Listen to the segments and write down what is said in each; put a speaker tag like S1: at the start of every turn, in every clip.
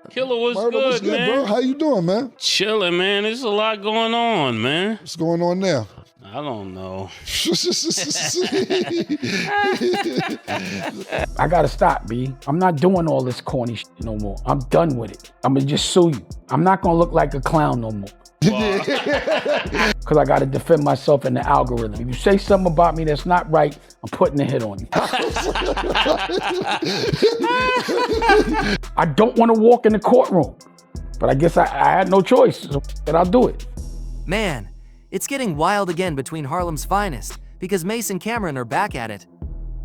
S1: Killer, what's
S2: Murder,
S1: good,
S2: what's good,
S1: man?
S2: bro? How you doing, man?
S1: Chilling, man. There's a lot going on, man.
S2: What's going on now?
S1: I don't know.
S3: I gotta stop, B. I'm not doing all this corny shit no more. I'm done with it. I'm gonna just sue you. I'm not gonna look like a clown no more. Because I gotta defend myself in the algorithm. If you say something about me that's not right, I'm putting a hit on you. I don't want to walk in the courtroom, but I guess I had no choice, so I'll do it.
S4: Man, it's getting wild again between Harlem's finest, because Mase and Camron are back at it,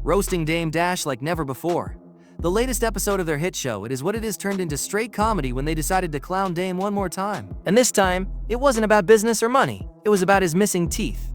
S4: roasting Dame Dash like never before. The latest episode of their hit show, It Is What It Is, turned into straight comedy when they decided to clown Dame one more time. And this time, it wasn't about business or money, it was about his missing teeth.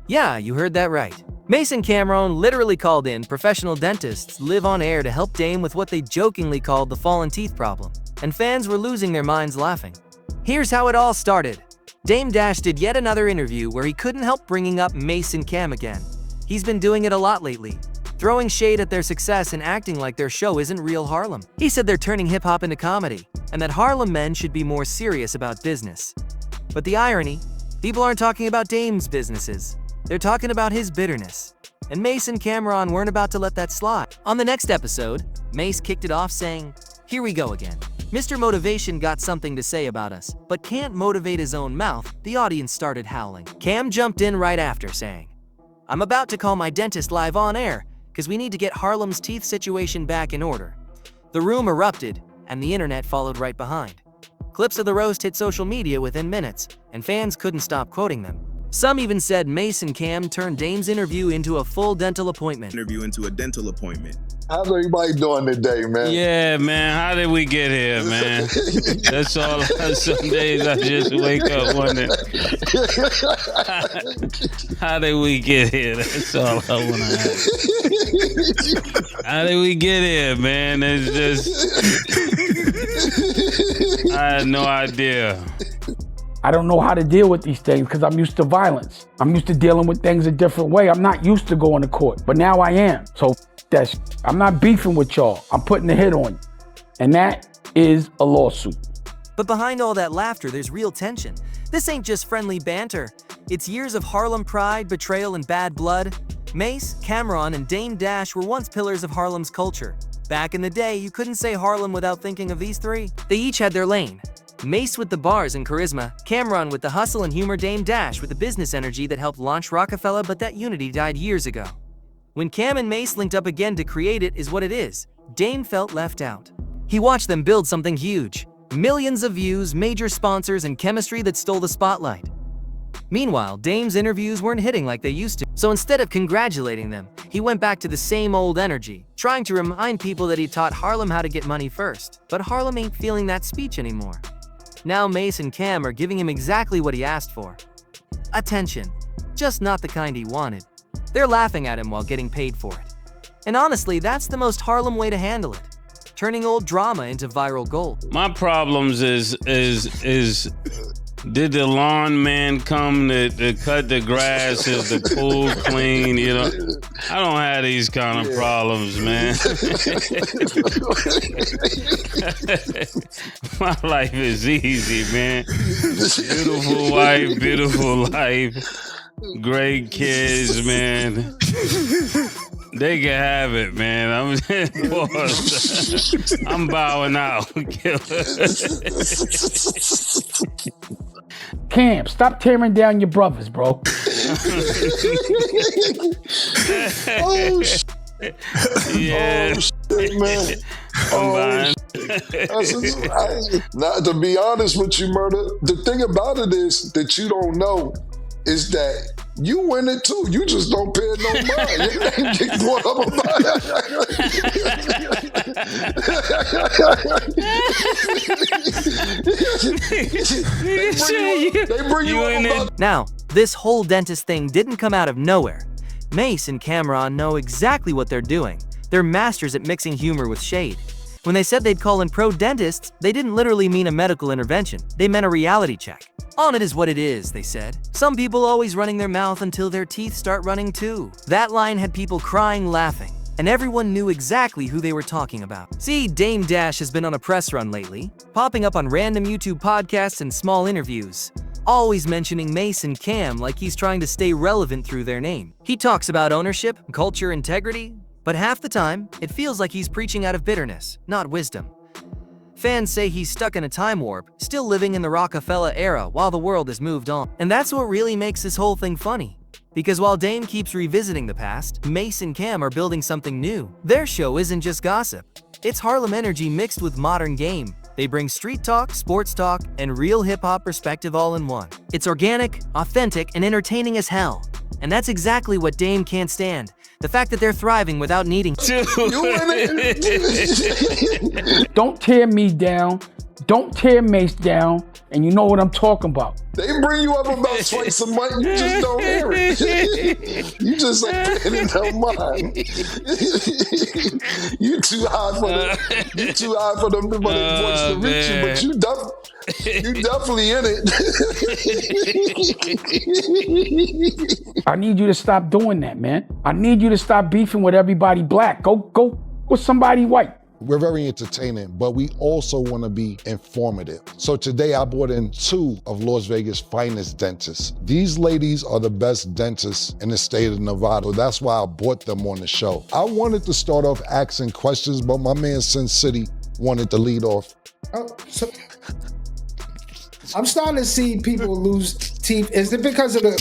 S4: Yeah, you heard that right. Mase and Camron literally called in professional dentists live on air to help Dame with what they jokingly called the fallen teeth problem, and fans were losing their minds laughing. Here's how it all started. Dame Dash did yet another interview where he couldn't help bringing up Mase and Cam again. He's been doing it a lot lately, throwing shade at their success and acting like their show isn't real Harlem. He said they're turning hip-hop into comedy, and that Harlem men should be more serious about business. But the irony, people aren't talking about Dame's businesses. They're talking about his bitterness. And Mase and Camron weren't about to let that slide. On the next episode, Mase kicked it off saying, "Here we go again. Mr. Motivation got something to say about us, but can't motivate his own mouth." The audience started howling. Cam jumped in right after saying, "I'm about to call my dentist live on air, because we need to get Harlem's teeth situation back in order." The room erupted, and the internet followed right behind. Clips of the roast hit social media within minutes, and fans couldn't stop quoting them. Some even said Mase and Cam turned Dame's interview into a full dental appointment.
S2: How's everybody doing today, man?
S1: Yeah, man. How did we get here, man? That's all. Some days I just wake up wondering, how did we get here? That's all I want to ask. How did we get here, man? It's just, I had no idea.
S3: I don't know how to deal with these things because I'm used to violence. I'm used to dealing with things a different way. I'm not used to going to court, but now I am. So I'm not beefing with y'all. I'm putting a hit on you. And that is a lawsuit.
S4: But behind all that laughter, there's real tension. This ain't just friendly banter. It's years of Harlem pride, betrayal, and bad blood. Mase, Camron, and Dame Dash were once pillars of Harlem's culture. Back in the day, you couldn't say Harlem without thinking of these three. They each had their lane. Mase with the bars and charisma, Camron with the hustle and humor, Dame Dash with the business energy that helped launch Rockefeller, but that unity died years ago. When Cam and Mase linked up again to create It Is What It Is, Dame felt left out. He watched them build something huge. Millions of views, major sponsors, and chemistry that stole the spotlight. Meanwhile, Dame's interviews weren't hitting like they used to, so instead of congratulating them, he went back to the same old energy, trying to remind people that he taught Harlem how to get money first. But Harlem ain't feeling that speech anymore. Now Mase and Cam are giving him exactly what he asked for. Attention, just not the kind he wanted. They're laughing at him while getting paid for it. And honestly, that's the most Harlem way to handle it, turning old drama into viral gold.
S1: My problems is did the lawn man come to cut the grass? Is the pool clean? You know, I don't have these kind of problems, man. My life is easy, man. Beautiful wife, beautiful life, great kids, man. They can have it, man. I'm bowing out.
S3: Cam, stop tearing down your brothers, bro.
S2: Oh, shit.
S1: Yeah.
S2: Oh, shit, man.
S1: Oh,
S2: Now, to be honest with you, Murder, the thing about it is that you don't know is that you win it too. You just don't pay it no mind. You ain't get caught up about it. They bring you up about.
S4: Now, this whole dentist thing didn't come out of nowhere. Mase and Camron know exactly what they're doing. They're masters at mixing humor with shade. When they said they'd call in pro dentists, they didn't literally mean a medical intervention. They meant a reality check. On It Is What It Is, they said. Some people always running their mouth until their teeth start running too. That line had people crying, laughing. and everyone knew exactly who they were talking about. See, Dame Dash has been on a press run lately, popping up on random YouTube podcasts and small interviews, always mentioning Mase and Cam like he's trying to stay relevant through their name. He talks about ownership, culture, integrity, but half the time, it feels like he's preaching out of bitterness, not wisdom. Fans say he's stuck in a time warp, still living in the Rockefeller era while the world has moved on. And that's what really makes this whole thing funny. Because while Dame keeps revisiting the past, Mase and Cam are building something new. Their show isn't just gossip. It's Harlem energy mixed with modern game. They bring street talk, sports talk, and real hip-hop perspective all in one. It's organic, authentic, and entertaining as hell. And that's exactly what Dame can't stand. The fact that they're thriving without needing to.
S3: Don't tear me down. Don't tear Mase down. And you know what I'm talking about.
S2: They bring you up about slice of money, you just don't hear it. You just ain't paying it no mind. You too high for them voice to reach you, but you definitely in it.
S3: I need you to stop doing that, man. I need you to stop beefing with everybody black. Go with somebody white.
S5: We're very entertaining, but we also want to be informative. So today I brought in 2 of Las Vegas' finest dentists. These ladies are the best dentists in the state of Nevada. That's why I brought them on the show. I wanted to start off asking questions, but my man Sin City wanted to lead off.
S6: Oh, so I'm starting to see people lose teeth. Is it because of the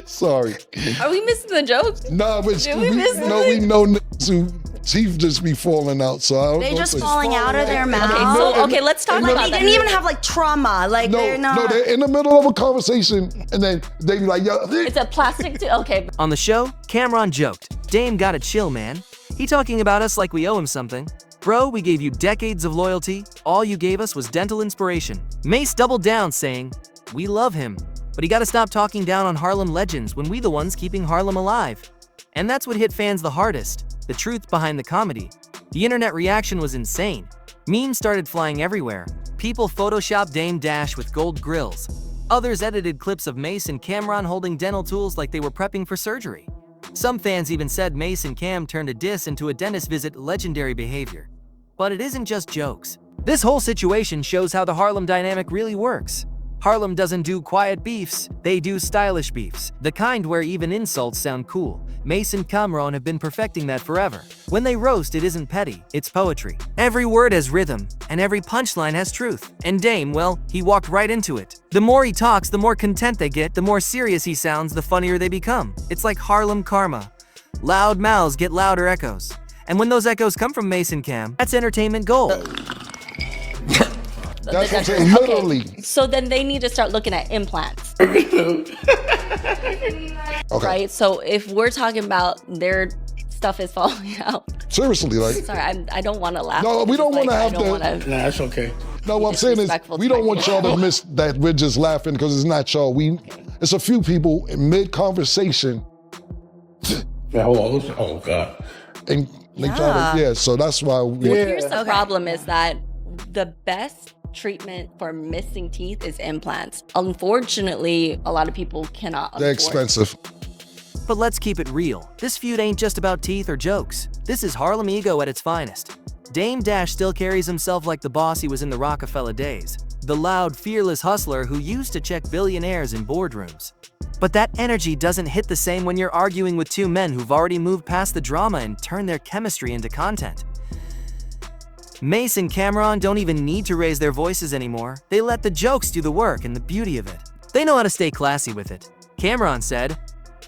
S5: Sorry.
S7: Are we missing the joke?
S5: No, but
S7: we
S5: know niggas who teeth just be falling out. So I don't know.
S8: They just falling out of their mouth.
S7: Okay, let's talk about
S8: They
S7: that.
S8: didn't even have like trauma. Like they're not.
S5: No, they're in the middle of a conversation and then they be like, yo.
S7: It's a plastic tooth. Okay.
S4: On the show, Camron joked, "Dame gotta chill, man. He talking about us like we owe him something. Bro, we gave you decades of loyalty. All you gave us was dental inspiration." Mase doubled down saying, "We love him, but he gotta stop talking down on Harlem legends when we the ones keeping Harlem alive." And that's what hit fans the hardest, the truth behind the comedy. The internet reaction was insane. Memes started flying everywhere. People photoshopped Dame Dash with gold grills. Others edited clips of Mase and Camron holding dental tools like they were prepping for surgery. Some fans even said Mase and Cam turned a diss into a dentist visit legendary behavior. But it isn't just jokes. This whole situation shows how the Harlem dynamic really works. Harlem doesn't do quiet beefs, they do stylish beefs, the kind where even insults sound cool. Mase and Camron have been perfecting that forever. When they roast, it isn't petty, it's poetry. Every word has rhythm, and every punchline has truth. And Dame, well, he walked right into it. The more he talks, the more content they get, the more serious he sounds, the funnier they become. It's like Harlem karma. Loud mouths get louder echoes. And when those echoes come from Mase and Cam, that's entertainment gold.
S5: That's what I'm saying, literally.
S7: So then they need to start looking at implants.
S5: Okay.
S7: Right? So if we're talking about their stuff is falling out.
S5: Seriously, like.
S7: Sorry, I don't want to laugh.
S5: No, we don't want to have to.
S3: Nah, that's okay.
S5: No, what I'm saying is, we don't want y'all to miss that we're just laughing because it's not y'all. It's a few people in mid-conversation.
S3: Yeah, hold on. Oh, God.
S5: And they try to, so that's why we.
S7: Here's the problem is that the best treatment for missing teeth is implants. Unfortunately, a lot of people cannot afford.
S5: They're expensive.
S4: But let's keep it real. This feud ain't just about teeth or jokes. This is Harlem ego at its finest. Dame Dash still carries himself like the boss he was in the Rockefeller days. The loud, fearless hustler who used to check billionaires in boardrooms. But that energy doesn't hit the same when you're arguing with 2 men who've already moved past the drama and turned their chemistry into content. Mase and Camron don't even need to raise their voices anymore. They let the jokes do the work and the beauty of it. They know how to stay classy with it. Camron said,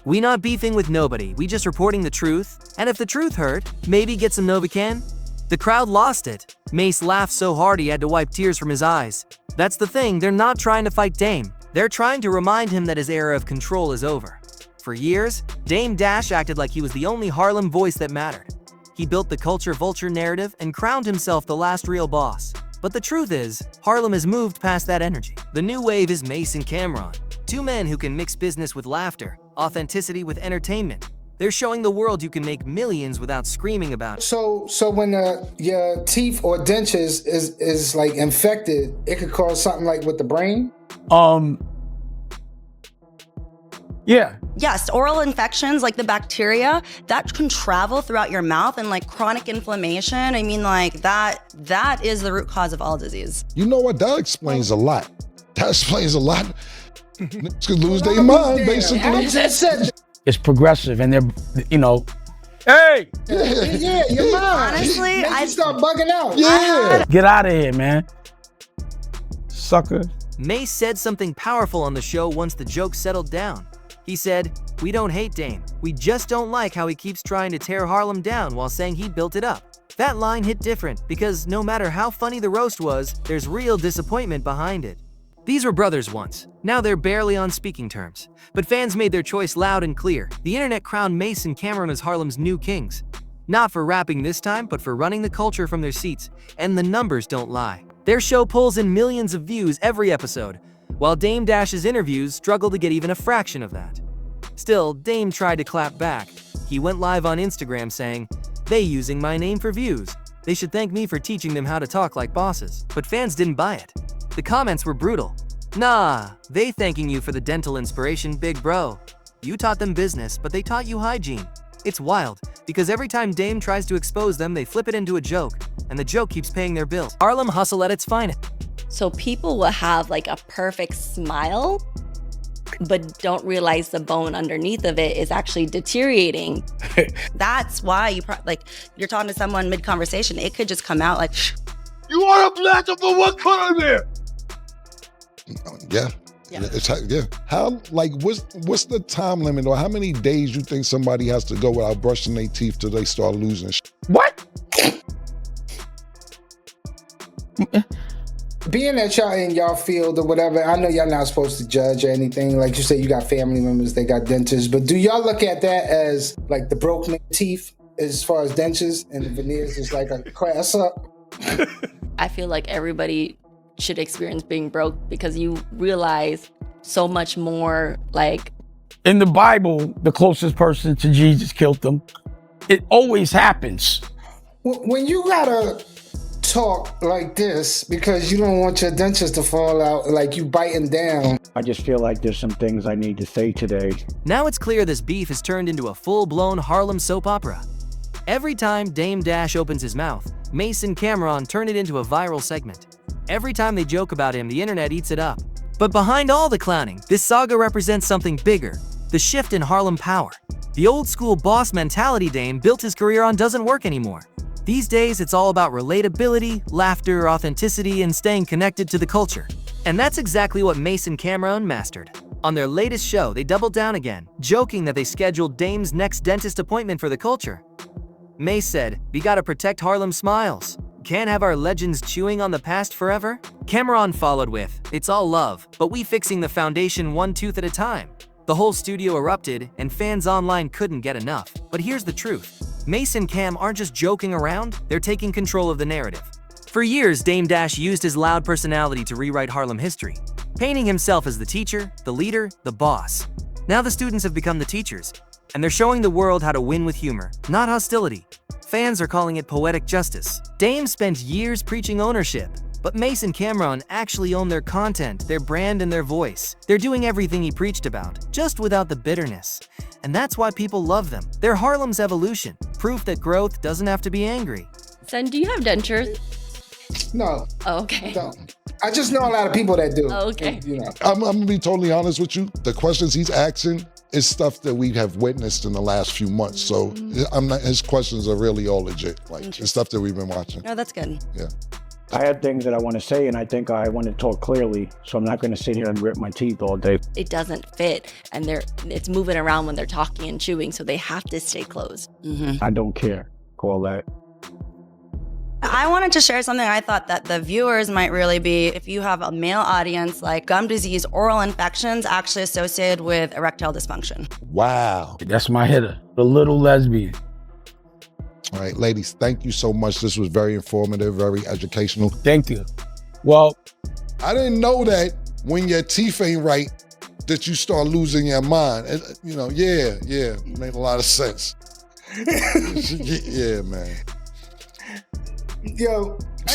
S4: "We not beefing with nobody, we just reporting the truth, and if the truth hurt, maybe get some Novocaine." The crowd lost it. Mase laughed so hard he had to wipe tears from his eyes. That's the thing, they're not trying to fight Dame. They're trying to remind him that his era of control is over. For years, Dame Dash acted like he was the only Harlem voice that mattered. He built the culture vulture narrative and crowned himself the last real boss. But the truth is, Harlem has moved past that energy. The new wave is Mase and Camron, 2 men who can mix business with laughter, authenticity with entertainment. They're showing the world you can make millions without screaming about it.
S6: So when your teeth or dentures is like infected, it could cause something like with the brain?
S3: Yeah,
S8: Yes, oral infections, like the bacteria, that can travel throughout your mouth, and like chronic inflammation. I mean, like that is the root cause of all disease.
S5: You know what? That explains a lot. That explains a lot. Niggas could lose their mind, basically.
S3: It's progressive, and they're, you know, hey!
S6: Yeah, your mind.
S8: Honestly,
S6: I start bugging out.
S5: Yeah.
S3: Get out of here, man. Sucker.
S4: Mase said something powerful on the show once the joke settled down. He said, "We don't hate Dame. We just don't like how he keeps trying to tear Harlem down while saying he built it up." That line hit different because no matter how funny the roast was, there's real disappointment behind it. These were brothers once. Now they're barely on speaking terms. But fans made their choice loud and clear. The internet crowned Mase and Camron as Harlem's new kings. Not for rapping this time, but for running the culture from their seats. And the numbers don't lie. Their show pulls in millions of views every episode, while Dame Dash's interviews struggle to get even a fraction of that. Still, Dame tried to clap back. He went live on Instagram saying, "They using my name for views. They should thank me for teaching them how to talk like bosses." But fans didn't buy it. The comments were brutal. "Nah, they thanking you for the dental inspiration, big bro. You taught them business, but they taught you hygiene." It's wild, because every time Dame tries to expose them, they flip it into a joke, and the joke keeps paying their bills. Harlem hustle at its finest.
S7: So people will have like a perfect smile, but don't realize the bone underneath of it is actually deteriorating.
S8: That's why you're talking to someone mid-conversation. It could just come out like,
S9: "You are a black of what color there?"
S5: Yeah. Yeah. How, like, what's the time limit, or how many days you think somebody has to go without brushing their teeth till they start losing shit?
S3: What?
S6: Being that y'all in y'all field or whatever, I know y'all not supposed to judge or anything. Like you said, you got family members, they got dentists, but do y'all look at that as like the broken teeth as far as dentures, and the veneers is like a class up?
S7: I feel like everybody should experience being broke because you realize so much more. Like
S3: in the Bible, the closest person to Jesus killed them. It always happens.
S6: When you gotta talk like this because you don't want your dentures to fall out, like you biting down.
S3: I just feel like there's some things I need to say today.
S4: Now it's clear this beef has turned into a full-blown Harlem soap opera. Every time Dame Dash opens his mouth, Mase and Camron turn it into a viral segment. Every time they joke about him, the internet eats it up. But behind all the clowning, this saga represents something bigger, the shift in Harlem power. The old-school boss mentality Dame built his career on doesn't work anymore. These days, it's all about relatability, laughter, authenticity, and staying connected to the culture. And that's exactly what Mase and Camron mastered. On their latest show, they doubled down again, joking that they scheduled Dame's next dentist appointment for the culture. Mase said, "We gotta protect Harlem smiles. Can't have our legends chewing on the past forever." Camron followed with, "It's all love, but we fixing the foundation one tooth at a time." The whole studio erupted, and fans online couldn't get enough. But here's the truth. Mase and Cam aren't just joking around, they're taking control of the narrative. For years, Dame Dash used his loud personality to rewrite Harlem history, painting himself as the teacher, the leader, the boss. Now the students have become the teachers, and they're showing the world how to win with humor, not hostility. Fans are calling it poetic justice. Dame spent years preaching ownership, but Mase and Camron actually own their content, their brand, and their voice. They're doing everything he preached about, just without the bitterness. And that's why people love them. They're Harlem's evolution, proof that growth doesn't have to be angry.
S7: Son, do you have dentures?
S6: No.
S7: Oh, okay.
S6: No. I just know a lot of people that do.
S7: Oh, okay.
S6: You know.
S5: I'm gonna be totally honest with you. The questions he's asking is stuff that we have witnessed in the last few months. So his questions are really all legit. Like it's stuff that we've been watching.
S8: "Oh, that's good."
S5: Yeah.
S3: I have things that I want to say, and I think I want to talk clearly, so I'm not going to sit here and rip my teeth all day.
S7: It doesn't fit, and it's moving around when they're talking and chewing, so they have to stay closed.
S3: I don't care. Call that.
S8: I wanted to share something I thought that the viewers might really be, if you have a male audience, like gum disease, oral infections actually associated with erectile dysfunction.
S5: Wow.
S3: That's my hitter. The little lesbian.
S5: All right, ladies, thank you so much. This was very informative, very educational.
S3: Thank you. Well,
S5: I didn't know that when your teeth ain't right, that you start losing your mind. You know, yeah, made a lot of sense. Yeah, man.
S6: Yo, I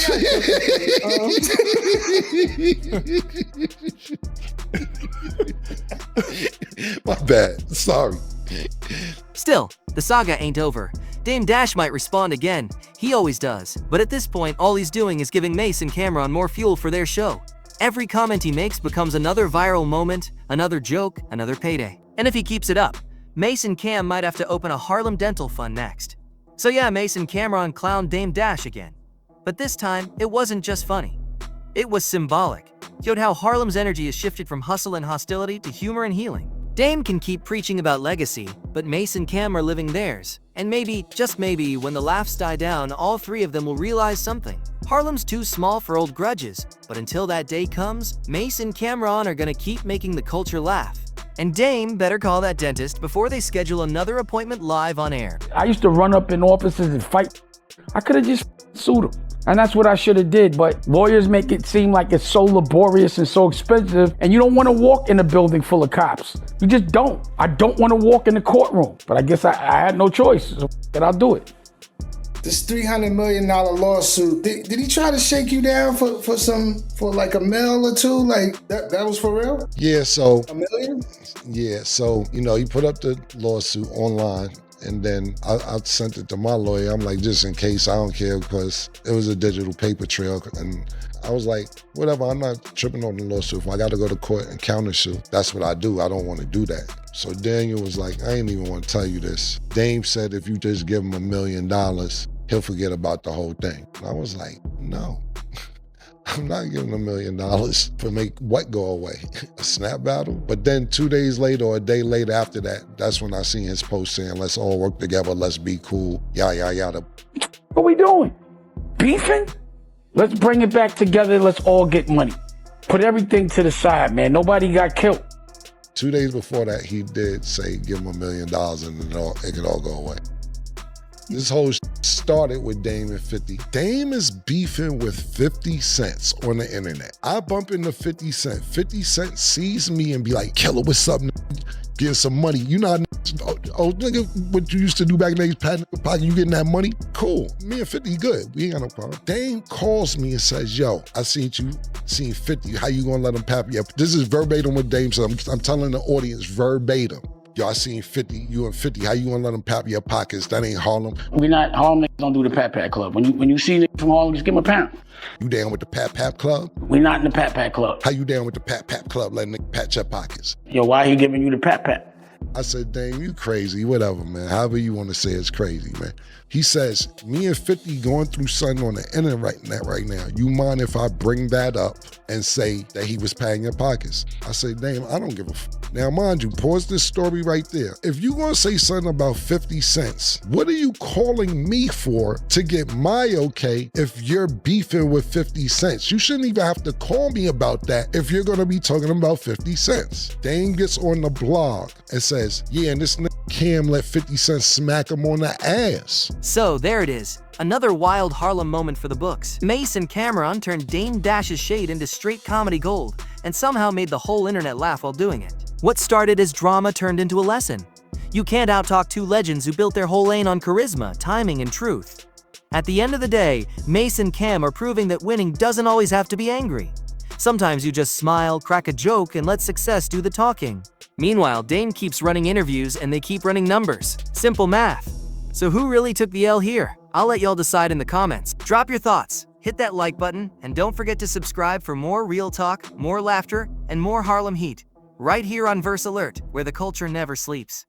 S6: got
S5: My bad. Sorry.
S4: Still, the saga ain't over. Dame Dash might respond again. He always does. But at this point, all he's doing is giving Mase and Camron more fuel for their show. Every comment he makes becomes another viral moment, another joke, another payday. And if he keeps it up, Mase and Cam might have to open a Harlem dental fund next. So yeah, Mase and Camron clowned Dame Dash again. But this time, it wasn't just funny. It was symbolic. Showed how Harlem's energy has shifted from hustle and hostility to humor and healing. Dame can keep preaching about legacy, but Mase and Cam are living theirs. And maybe, just maybe, when the laughs die down, all three of them will realize something. Harlem's too small for old grudges, but until that day comes, Mase and Camron are gonna keep making the culture laugh. And Dame better call that dentist before they schedule another appointment live on air.
S3: I used to run up in offices and fight. I could have just sued them. And that's what I should have did, but lawyers make it seem like it's so laborious and so expensive, and you don't want to walk in a building full of cops. You just don't. I don't want to walk in the courtroom, but I guess I had no choice, so I'll do it.
S6: This $300 million lawsuit, did he try to shake you down for like a mil or two? Like, that was for real?
S5: Yeah, so.
S6: $1 million?
S5: Yeah, so, he put up the lawsuit online. And then I sent it to my lawyer. I'm like, just in case, I don't care, because it was a digital paper trail. And I was like, whatever, I'm not tripping on the lawsuit. If I got to go to court and countersue, that's what I do. I don't want to do that. So Daniel was like, I ain't even want to tell you this. Dame said if you just give him $1 million, he'll forget about the whole thing. And I was like, no. I'm not giving $1 million to make what go away? A snap battle? But then 2 days later or a day later after that, that's when I seen his post saying, let's all work together, let's be cool, yada, yada.
S3: What we doing? Beefing? Let's bring it back together. Let's all get money. Put everything to the side, man. Nobody got killed.
S5: 2 days before that, he did say, give him $1 million and it could all go away. This whole started with Dame and 50. Dame is beefing with 50 Cent on the internet. I bump into 50 Cent. 50 Cent sees me and be like, Killer, what's up? Get some money. You know, nigga, what you used to do back in the days, pat in the pocket, you getting that money? Cool. Me and 50 good. We ain't got no problem. Dame calls me and says, yo, I seen 50. How you gonna let him pap you up? This is verbatim what Dame said. I'm telling the audience verbatim. Yo, I seen 50, you and 50, how you gonna let them pap your pockets? That ain't Harlem.
S3: Harlem niggas don't do the Pat Pat Club. When you see niggas from Harlem, just give them a pound.
S5: You down with the Pat Pat Club?
S3: We not in the Pat Pat Club.
S5: How you down with the Pat Pat Club, letting niggas pat your pockets?
S3: Yo, why he giving you the Pat Pat?
S5: I said, Dame, you crazy, whatever, man. However you want to say it's crazy, man. He says, me and 50 going through something on the internet right now. You mind if I bring that up and say that he was patting your pockets? I say, Dame, I don't give a f. Now, mind you, pause this story right there. If you gonna say something about 50 cents, what are you calling me for to get my okay if you're beefing with 50 cents? You shouldn't even have to call me about that if you're gonna be talking about 50 cents. Dame gets on the blog and says, yeah, and this nigga Cam let 50 Cent smack him on the ass.
S4: So there it is. Another wild Harlem moment for the books. Mase and Camron turned Dame Dash's shade into straight comedy gold and somehow made the whole internet laugh while doing it. What started as drama turned into a lesson. You can't outtalk two legends who built their whole lane on charisma, timing, and truth. At the end of the day, Mase and Cam are proving that winning doesn't always have to be angry. Sometimes you just smile, crack a joke, and let success do the talking. Meanwhile, Dame keeps running interviews and they keep running numbers. Simple math. So who really took the L here? I'll let y'all decide in the comments. Drop your thoughts, hit that like button, and don't forget to subscribe for more real talk, more laughter, and more Harlem heat. Right here on Verse Alert, where the culture never sleeps.